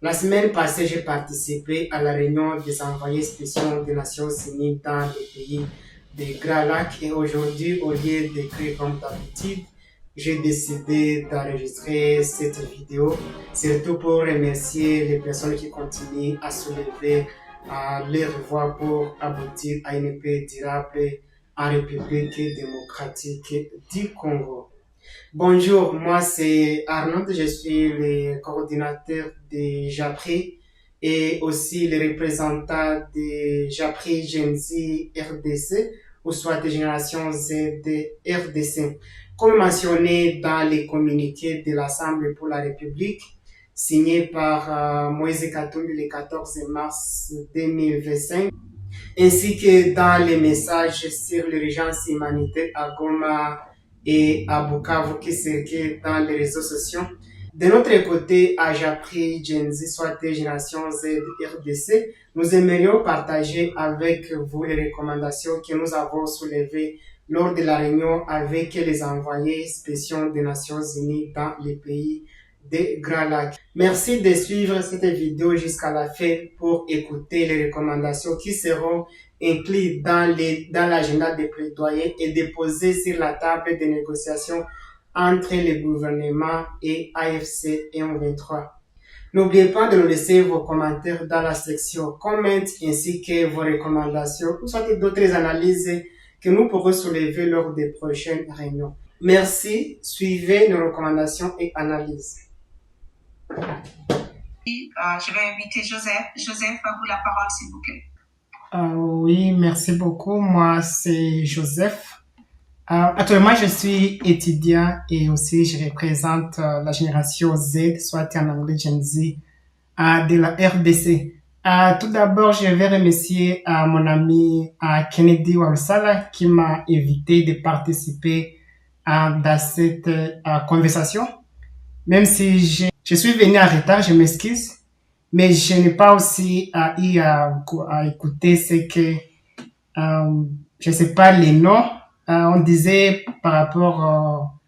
La semaine passée, j'ai participé à la réunion des envoyés spéciaux des Nations Unies dans les pays des Grands Lacs et aujourd'hui, au lieu d'écrire comme d'habitude, j'ai décidé d'enregistrer cette vidéo, surtout pour remercier les personnes qui continuent à soulever les voix pour aboutir à une paix durable en République démocratique du Congo. Bonjour, moi c'est Arnaud, je suis le coordinateur de JAPRI et aussi le représentant de JAPRI Gen Z RDC ou soit de Génération Z de RDC. Comme mentionné dans les communiqués de l'Assemblée pour la République, signé par Moïse Katumbi le 14 mars 2025, ainsi que dans les messages sur l'urgence humanitaire à Goma et à Bukavu qui circulent dans les réseaux sociaux. De notre côté, à Japri, Gen Z, soit Génération Z, RDC, nous aimerions partager avec vous les recommandations que nous avons soulevées lors de la réunion avec les envoyés spéciaux des Nations Unies dans les pays des Grands Lacs. Merci de suivre cette vidéo jusqu'à la fin pour écouter les recommandations qui seront incluses dans l'agenda des plaidoyers et déposées sur la table de négociation entre le gouvernement et AFC M23. N'oubliez pas de nous laisser vos commentaires dans la section comment ainsi que vos recommandations ou soit d'autres analyses que nous pourrons soulever lors des prochaines réunions. Merci, suivez nos recommandations et analyses. Je vais inviter Joseph. Joseph, à vous la parole, s'il vous plaît. Oui, merci beaucoup. Moi, c'est Joseph. Actuellement, je suis étudiant et aussi je représente la génération Z, soit en anglais Gen Z, de la RDC. Tout d'abord, je vais remercier mon ami Kennedy Wamsala qui m'a invité de participer dans cette conversation. Même si je suis venu en retard, je m'excuse, mais je n'ai pas aussi eu à écouter ce que, je sais pas les noms, on disait par rapport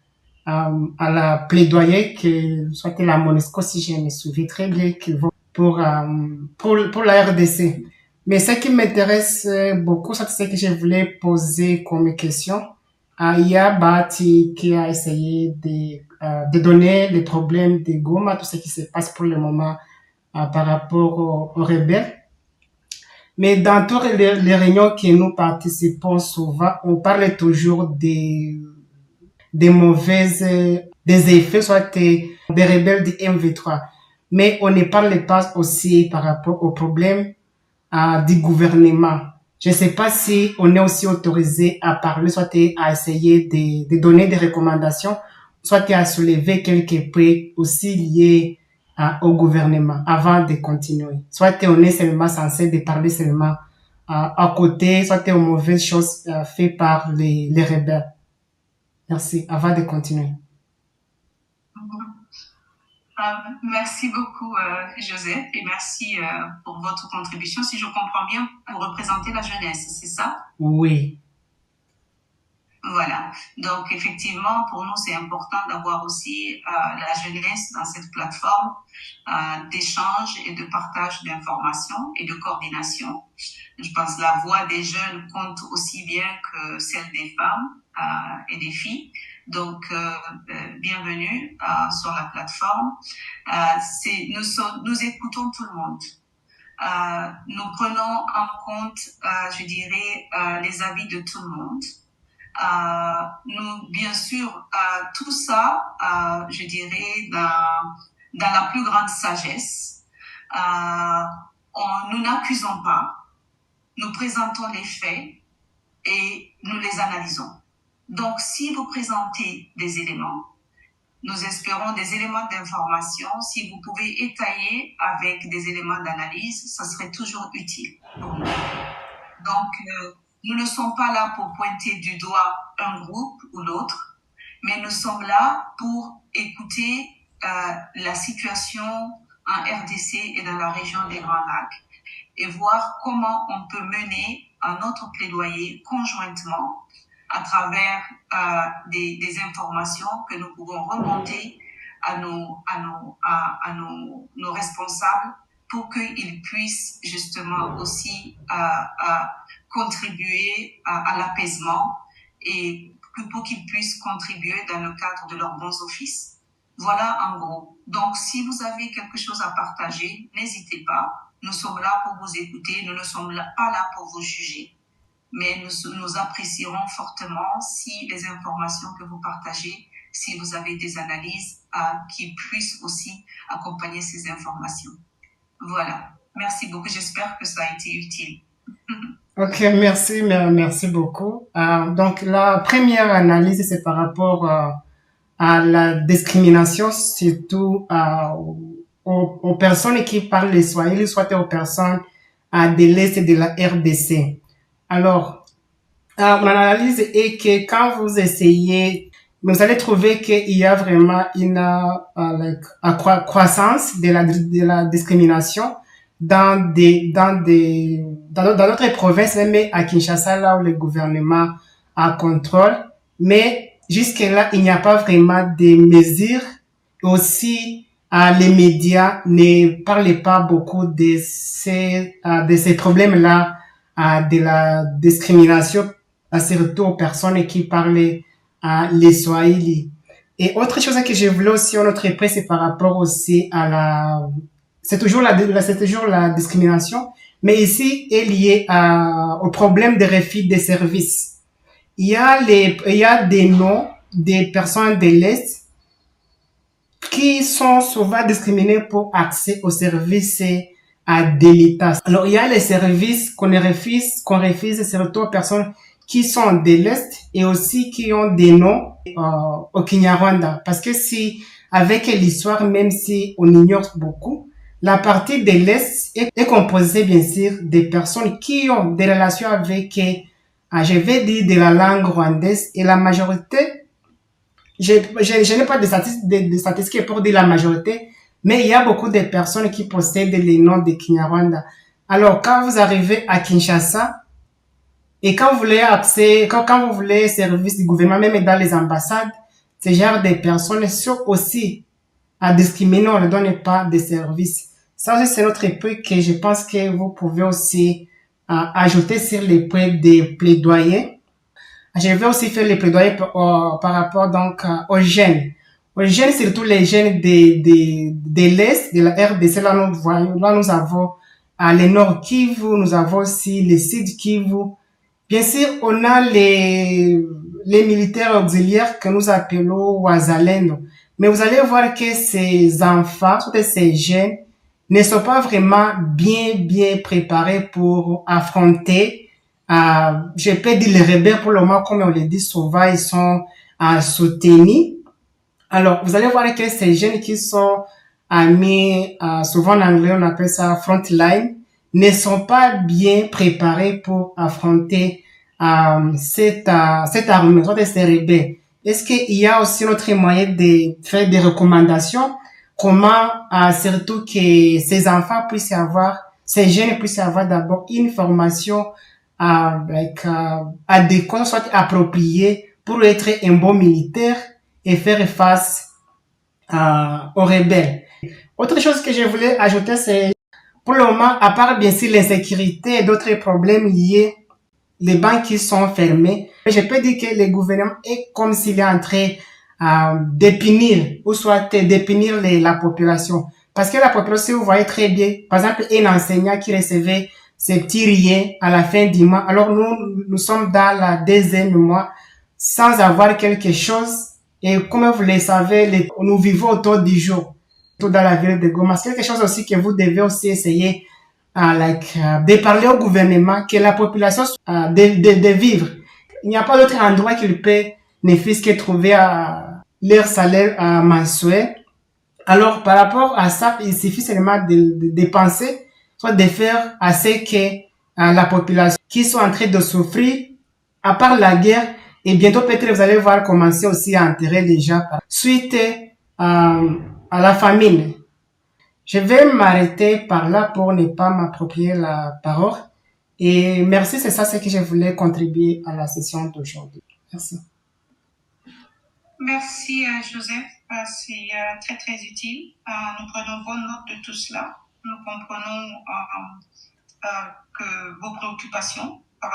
à la plaidoyer que soit la MONUSCO, si je me souviens très bien, qui vont pour la RDC. Mais ce qui m'intéresse beaucoup, c'est ce que je voulais poser comme question. Il y a Bati qui a essayé de donner les problèmes de Goma, tout ce qui se passe pour le moment par rapport aux rebelles. Mais dans toutes les réunions que nous participons souvent, on parle toujours des mauvaises, des effets, soit des rebelles du M23. Mais on ne parle pas aussi par rapport aux problèmes du gouvernement. Je ne sais pas si on est aussi autorisé à parler, soit à essayer de donner des recommandations, soit à soulever quelques points aussi liés au gouvernement avant de continuer. Soit on est seulement censé de parler seulement à côté, soit aux mauvaises choses faites par les rebelles. Merci. Avant de continuer. Merci beaucoup, Joseph, et merci pour votre contribution. Si je comprends bien, vous représentez la jeunesse, c'est ça? Oui. Voilà. Donc, effectivement, pour nous, c'est important d'avoir aussi la jeunesse dans cette plateforme d'échange et de partage d'informations et de coordination. Je pense que la voix des jeunes compte aussi bien que celle des femmes et des filles. Donc, bienvenue sur la plateforme. Nous écoutons tout le monde. Nous prenons en compte, je dirais, les avis de tout le monde. Nous, bien sûr, tout ça, je dirais, dans la plus grande sagesse. Nous n'accusons pas, nous présentons les faits et nous les analysons. Donc, si vous présentez des éléments, nous espérons des éléments d'information. Si vous pouvez étayer avec des éléments d'analyse, ça serait toujours utile pour nous. Donc, nous ne sommes pas là pour pointer du doigt un groupe ou l'autre, mais nous sommes là pour écouter la situation en RDC et dans la région des Grands Lacs et voir comment on peut mener un autre plaidoyer conjointement à travers des informations que nous pouvons remonter nos responsables pour qu'ils puissent justement aussi contribuer à l'apaisement et pour qu'ils puissent contribuer dans le cadre de leurs bons offices. Voilà en gros. Donc, si vous avez quelque chose à partager, n'hésitez pas. Nous sommes là pour vous écouter. Nous ne sommes pas là pour vous juger. Mais nous apprécierons fortement si les informations que vous partagez, si vous avez des analyses qui puissent aussi accompagner ces informations. Voilà. Merci beaucoup. J'espère que ça a été utile. Ok, merci beaucoup. Donc, la première analyse, c'est par rapport à la discrimination, surtout aux personnes qui parlent le Swahili, soit aux personnes de l'Est de la RDC. Alors, mon analyse est que quand vous essayez, vous allez trouver qu'il y a vraiment une croissance de la discrimination dans d'autres provinces, même à Kinshasa, là où le gouvernement a contrôle. Mais jusque-là, il n'y a pas vraiment de mesures. Aussi, les médias ne parlent pas beaucoup de ces problèmes-là, de la discrimination, surtout aux personnes qui parlent les Swahili. Et autre chose que je voulais aussi notre presse, c'est par rapport aussi à c'est toujours la discrimination, mais ici est lié au problème de refus des services. Il y a des noms des personnes de l'Est qui sont souvent discriminés pour accès aux services de l'État. Alors, il y a les services qu'on refuse surtout aux personnes qui sont de l'Est et aussi qui ont des noms au Kinyarwanda. Parce que si, avec l'histoire, même si on ignore beaucoup, la partie de l'Est est composée, bien sûr, des personnes qui ont des relations avec, je vais dire, de la langue rwandaise et la majorité, je n'ai pas de statistiques pour dire la majorité, mais il y a beaucoup de personnes qui possèdent les noms de Kinyarwanda. Alors, quand vous arrivez à Kinshasa, et quand vous voulez service du gouvernement, même dans les ambassades, ce genre de personnes sont aussi à discriminer, on ne donne pas de services. Ça aussi, c'est notre point que je pense que vous pouvez aussi ajouter sur les points des plaidoyers. Je vais aussi faire les plaidoyers par rapport donc aux jeunes. Aux jeunes, surtout les jeunes de l'Est, de la RDC, là nous avons le Nord Kivu, nous avons aussi le Sud Kivu. Bien sûr, on a les militaires auxiliaires que nous appelons Wazalendo. Mais vous allez voir que ces enfants, surtout ces jeunes, ne sont pas vraiment bien préparés pour affronter, je peux dire les rebelles pour le moment, comme on le dit souvent, ils sont soutenus. Alors, vous allez voir que ces jeunes qui sont mis, souvent en anglais, on appelle ça frontline, ne sont pas bien préparés pour affronter cette armée, soit ces rebelles. Est-ce qu'il y a aussi notre moyen de faire des recommandations? Comment, surtout que ces enfants puissent avoir, ces jeunes puissent avoir d'abord une formation adéquate, soit appropriée pour être un bon militaire et faire face aux rebelles. Autre chose que je voulais ajouter, c'est pour le moment, à part bien sûr l'insécurité et d'autres problèmes liés, les banques qui sont fermées, je peux dire que le gouvernement est comme s'il est en train d'épinir ou soit d'épinir la population. Parce que la population, vous voyez très bien, par exemple, un enseignant qui recevait ses petits riens à la fin du mois. Alors nous sommes dans la deuxième mois sans avoir quelque chose. Et comme vous le savez, nous vivons autour du jour, tout dans la ville de Goma. C'est quelque chose aussi que vous devez aussi essayer de parler au gouvernement, que la population de vivre. Il n'y a pas d'autre endroit qu'ils peut ne fût-ce que trouver leur salaire mensuel. Alors, par rapport à ça, il suffit seulement de penser, soit de faire assez que la population qui sont en train de souffrir, à part la guerre, et bientôt peut-être vous allez voir commencer aussi à enterrer les gens suite à la famine. Je vais m'arrêter par là pour ne pas m'approprier la parole. Et merci, c'est ça ce que je voulais contribuer à la session d'aujourd'hui. Merci. Merci, Joseph. C'est très très utile. Nous prenons bonne note de tout cela. Nous comprenons que vos préoccupations par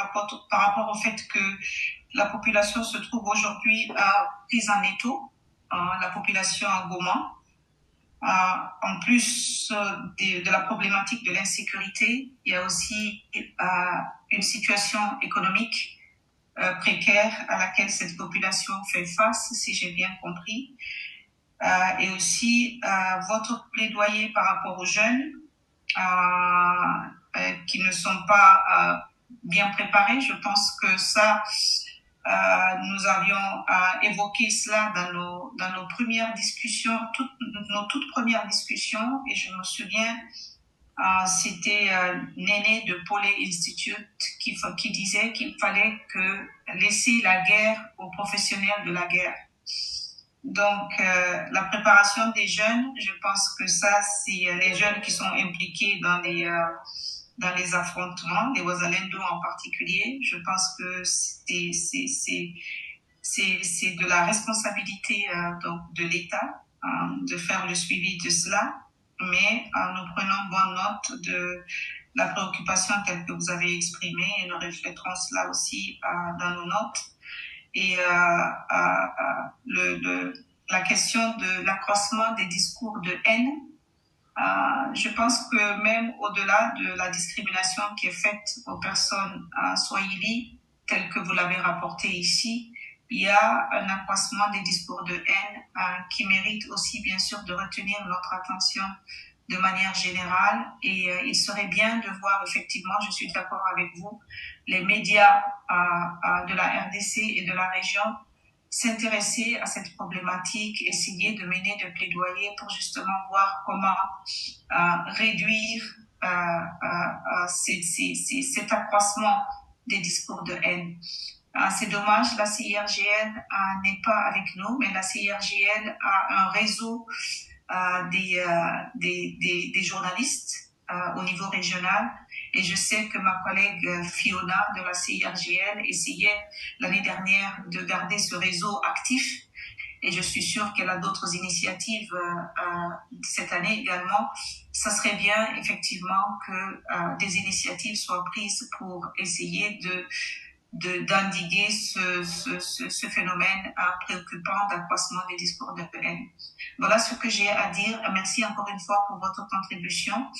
rapport au fait que la population se trouve aujourd'hui prise en étau, la population à Goma. En plus de la problématique de l'insécurité, il y a aussi une situation économique précaire à laquelle cette population fait face, si j'ai bien compris. Et aussi votre plaidoyer par rapport aux jeunes qui ne sont pas bien préparés. Je pense que ça, nous avions évoqué cela dans nos premières discussions, nos toutes premières discussions, et je me souviens, c'était Néné de Paulet Institute qui disait qu'il fallait laisser la guerre aux professionnels de la guerre. Donc, la préparation des jeunes, je pense que ça, c'est les jeunes qui sont impliqués dans les affrontements, les Wazalendo en particulier. Je pense que c'est de la responsabilité donc de l'État de faire le suivi de cela, mais nous prenons bonne note de la préoccupation telle que vous avez exprimée et nous refléterons cela aussi dans nos notes. Et la question de l'accroissement des discours de haine, je pense que même au-delà de la discrimination qui est faite aux personnes swahili, telle que vous l'avez rapporté ici, il y a un accroissement des discours de haine qui mérite aussi bien sûr de retenir notre attention de manière générale, et il serait bien de voir effectivement, je suis d'accord avec vous, les médias de la RDC et de la région s'intéresser à cette problématique, essayer de mener des plaidoyers pour justement voir comment réduire cet accroissement des discours de haine. C'est dommage, la CIRGL n'est pas avec nous, mais la CIRGL a un réseau des journalistes au niveau régional, et je sais que ma collègue Fiona de la CIRGL essayait l'année dernière de garder ce réseau actif, et je suis sûre qu'elle a d'autres initiatives cette année également. Ça serait bien effectivement que des initiatives soient prises pour essayer d'endiguer ce phénomène préoccupant d'accroissement des discours de haine. Voilà ce que j'ai à dire. Merci encore une fois pour votre contribution.